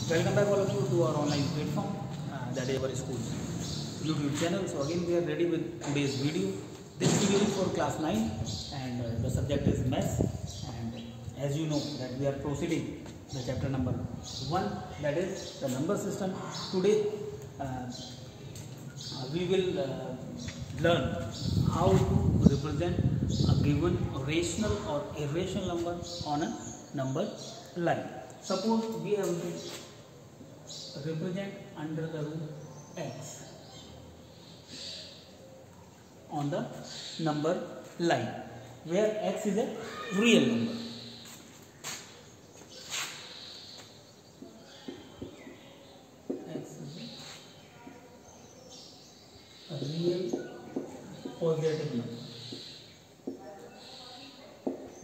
Welcome back all of you to our online platform, that is our school's YouTube channel. So again we are ready with today's video. This video is for class 9 and the subject is maths, and as you know that we are proceeding the chapter number 1, that is the number system. Today we will learn how to represent a given rational or irrational number on a number line. Suppose we have to represent under the root x on the number line where x is a real number. X is a real positive number.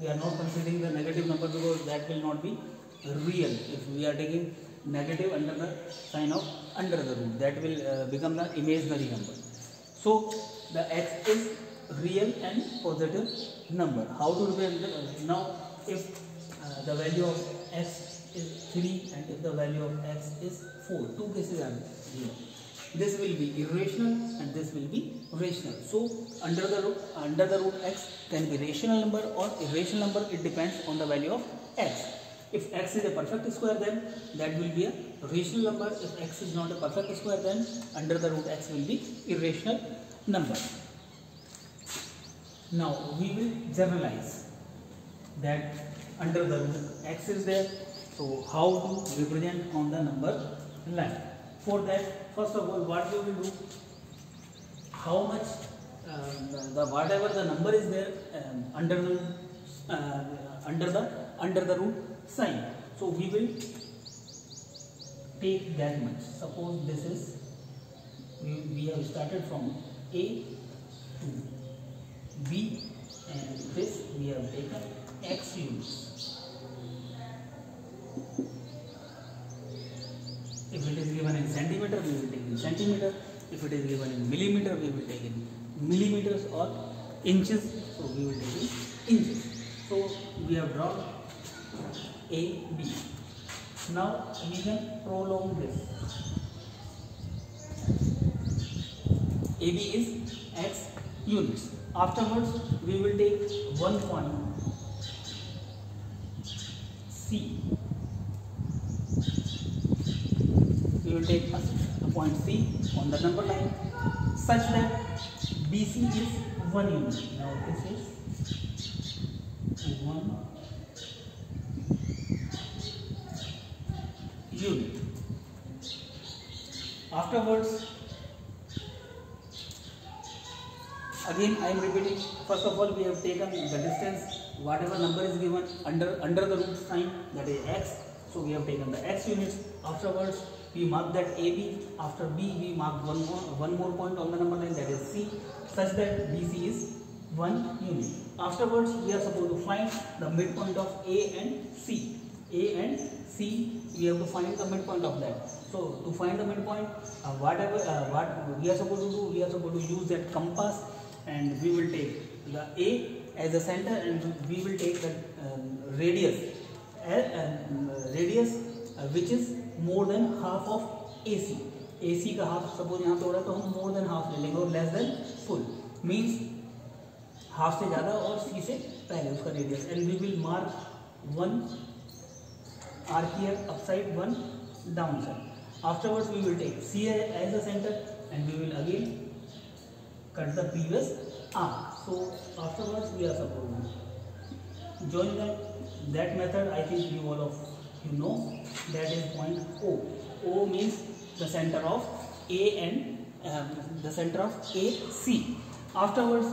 We are not considering the negative number because that will not be real. If we are taking negative under the sign of under the root, that will become the imaginary number. So the x is real and positive number. How to represent now? If the value of x is 3 and if the value of x is 4, two cases are here. This will be irrational and this will be rational. So under the root x can be rational number or irrational number. It depends on the value of x. If x is a perfect square, then that will be a rational number. If x is not a perfect square, then under the root x will be irrational number. Now we will generalize that under the root x is there. So how to represent on the number line? For that, first of all, what we will do? How much whatever the number is there under the root sign. So we will take that much. Suppose this is we have started from A to B, and this we have taken x units. If it is given in centimeter, we will take in centimeter. If it is given in millimeter, we will take in millimeters or inches. So we will take in inches. So we have drawn A, B. Now we can prolong this. AB is x units. Afterwards, we will take one point C. We will take a point C on the number line such that BC is 1 unit. Now this is 1 unit. Afterwards, again I am repeating. First of all, we have taken the distance, whatever number is given under the root sign, that is x. So we have taken the x units. Afterwards, we mark that AB. After B, we mark one more point on the number line, that is C, such that BC is 1 unit. Afterwards, we are supposed to find the midpoint of A and C. A and C, we have to find the midpoint of that. So to find the midpoint, what we are supposed to do, we are supposed to use that compass, and we will take the A as a center, and we will take the radius which is more than half of AC. AC का half suppose यहाँ पे हो रहा है तो हम more than half ले लेंगे और less than full means half से ज़्यादा और C से पहले उसका radius, and we will mark one arc here upside, one downside. Afterwards, we will take C as a center and we will again cut the previous arc. So afterwards, we are supposed to join that method. I think you all of you know that is point O. O means the center of A and the center of AC. Afterwards,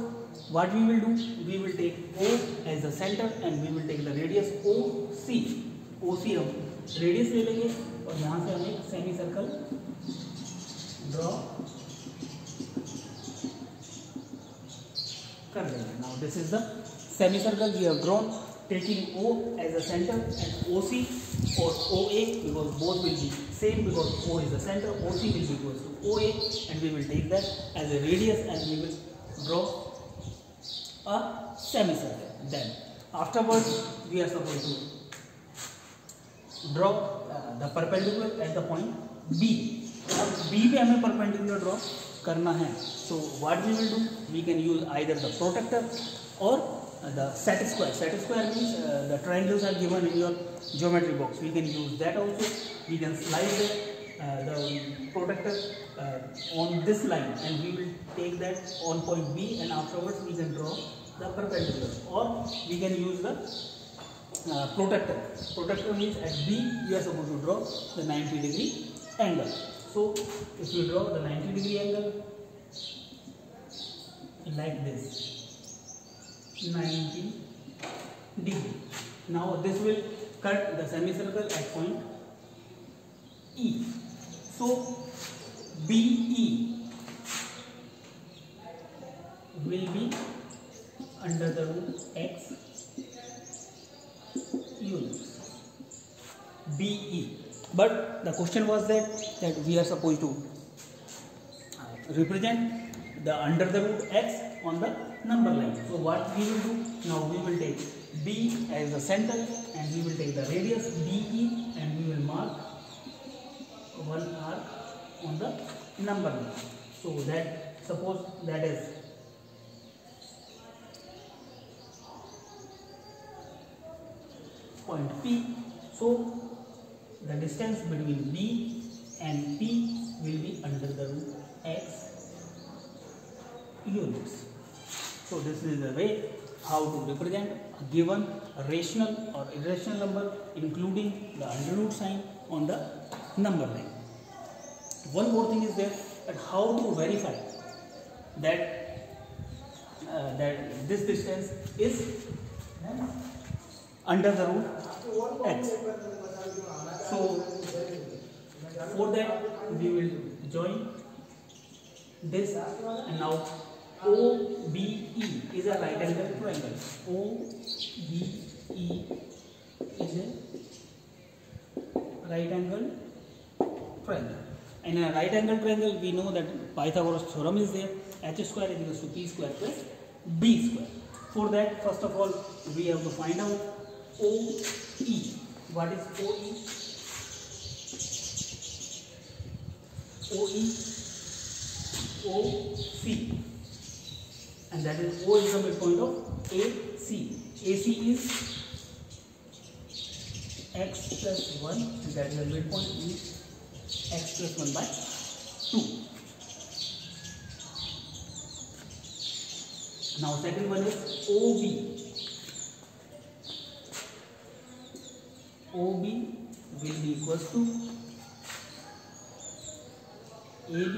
what we will do? We will take O as the center and we will take the radius OC. OC हम radius ले लेंगे और यहाँ से हम एक semi circle draw कर देंगे. Now this is the semicircle we have drawn, taking O as a center and OC or OA, because both will be same, because O is the center, OC will be equal to OA, and we will take that as a radius and we will draw a semicircle. Then afterwards we are supposed to draw the perpendicular at the point B. अब B पे हमें perpendicular draw करना है, so what we will do, we can use either the protractor और the set square. Set square means the triangles are given in your geometry box. We can use that also. We can slide the protector on this line, and we will take that on point B, and afterwards we can draw the perpendicular. Or we can use the protector. Protector means at B we are supposed to draw the 90-degree angle. So if you draw the 90-degree angle like this, 90 degree. Now this will cut the semicircle at point E. So BE will be under the root x units. BE. But the question was that we are supposed to represent the under the root x on the number line. So what we will do now, we will take B as the center, and we will take the radius DE, and we will mark one arc on the number line. So that, suppose that is point P. So the distance between B and P will be under the root x units. So this is the way how to represent a given rational or irrational number, including the under root sign on the number line. One more thing is there, that how to verify that this distance is under the root x. So for that we will join this, and now OBE is a right angle triangle. OBE is a right angle triangle. And in a right angle triangle, we know that Pythagoras theorem is there. H square is equal to P square plus B square. For that, first of all, we have to find out OE. What is OE? OE, OC. And that is O is the midpoint of AC. AC is x plus 1, and that is the midpoint is x plus 1 by 2. Now second one is OB. OB will be equals to AB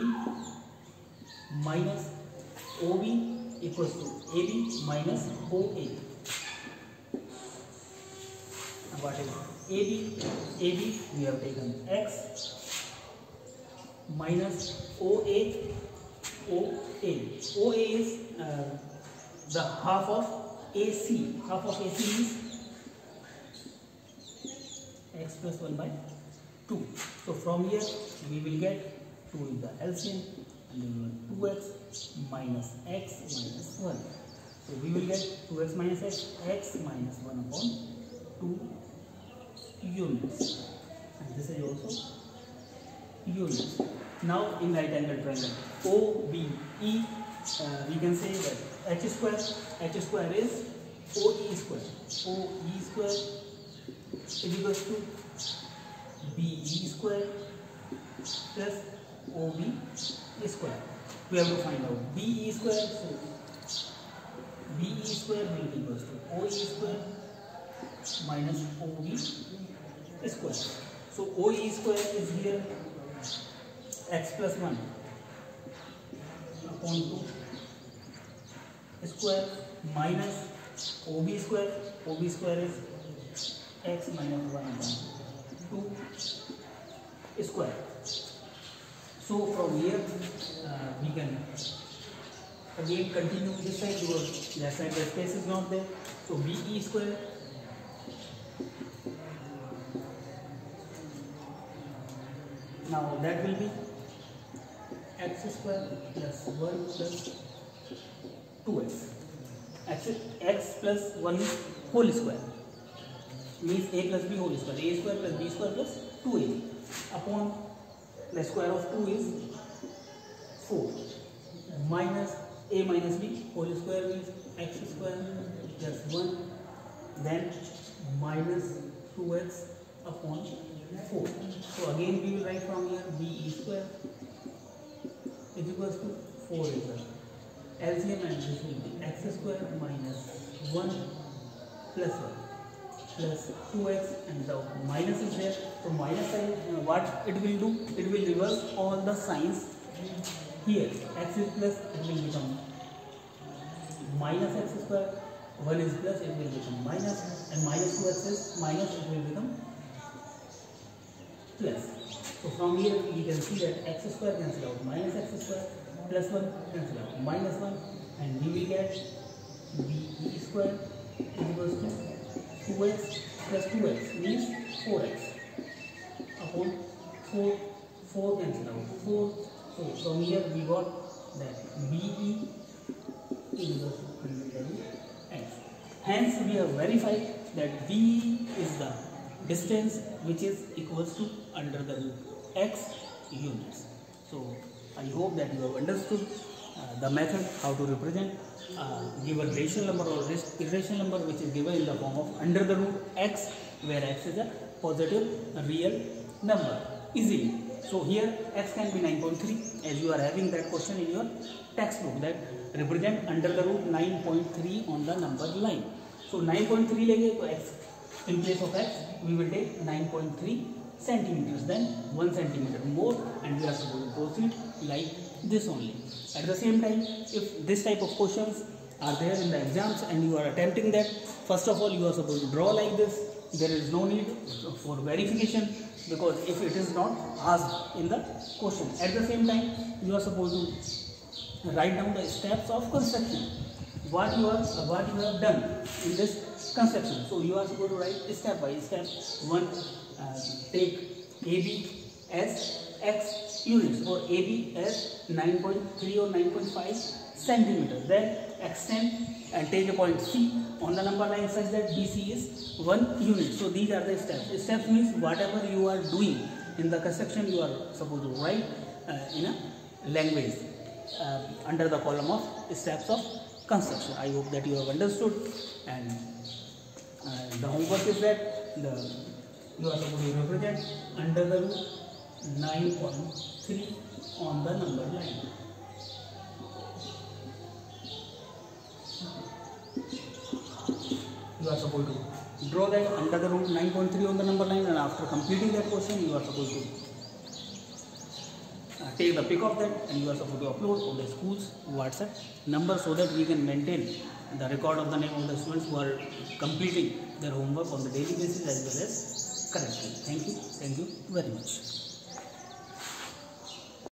minus OB equals to AB minus OA. What is AB? AB we have taken x minus OA. OA is the half of AC. Half of AC is x plus 1 by 2. So from here we will get 2 is the LCM, and then 2x minus x minus 1. So we will get 2x minus x minus 1 upon 2 units, and this is also units. Now in right angle triangle OBE, we can say that h square is OE square. OE square is equals to BE square plus OB square. We have to find out BE square. So BE square will be equals to OE square minus OB square. So OE square is here x plus 1 upon 2 square minus OB square. OB square is x minus 1 upon 2 square. So from here we can again continue this side, because left side the space is not there. So BE square now that will be x square plus 1 plus 2x. X plus 1 whole square means a plus b whole square, a square plus b square plus 2ab upon the square of 2 is 4 minus a minus b whole square means x square plus 1 then minus 2x upon 4. So again we will write from here b square is equals to 4 is the LCM and this will be x square minus 1 plus 1 plus 2x and the minus is there. So minus sign what it will do? It will reverse all the signs here. X is plus, it will become minus x square, 1 is plus, it will become minus, and minus 2x is minus, it will become plus. So from here we can see that x square cancel out, minus x square plus 1 cancel out, minus 1, and we will get b square is equals to 2x plus 2x means 4x upon 4 cancel out 4. So from here we got that BE is equals to under the root x. Hence we have verified that VE is the distance which is equals to under the root x units. So I hope that you have understood the method how to represent given rational number or irrational number which is given in the form of under the root x, where x is a positive real number easily. So here x can be 9.3 as you are having that question in your textbook, that represent under the root 9.3 on the number line. So 9.3 लेंगे तो x in place of x we will take 9.3 centimeters, then 1 centimeter more, and we are supposed to proceed like this only. At the same time, if this type of questions are there in the exams and you are attempting that, first of all you are supposed to draw like this. There is no need for verification because if it is not asked in the question. At the same time you are supposed to write down the steps of construction, what you have done in this construction. So you are supposed to write step by step. 1, take AB as x units or AB as 9.3 or 9.5 centimeters, then extend and take a point C on the number line such that BC is 1 unit. So these are the steps. Steps means whatever you are doing in the construction you are supposed to write in a language under the column of steps of construction. I hope that you have understood, and the homework is that you are supposed to represent under the root 9.3 on the number line. You are supposed to draw that under the root 9.3 on the number line, and after completing that question you are supposed to take the pic of that and you are supposed to upload on the school's WhatsApp number so that we can maintain the record of the name of the students who are completing their homework on the daily basis as well as correctly. Thank you very much.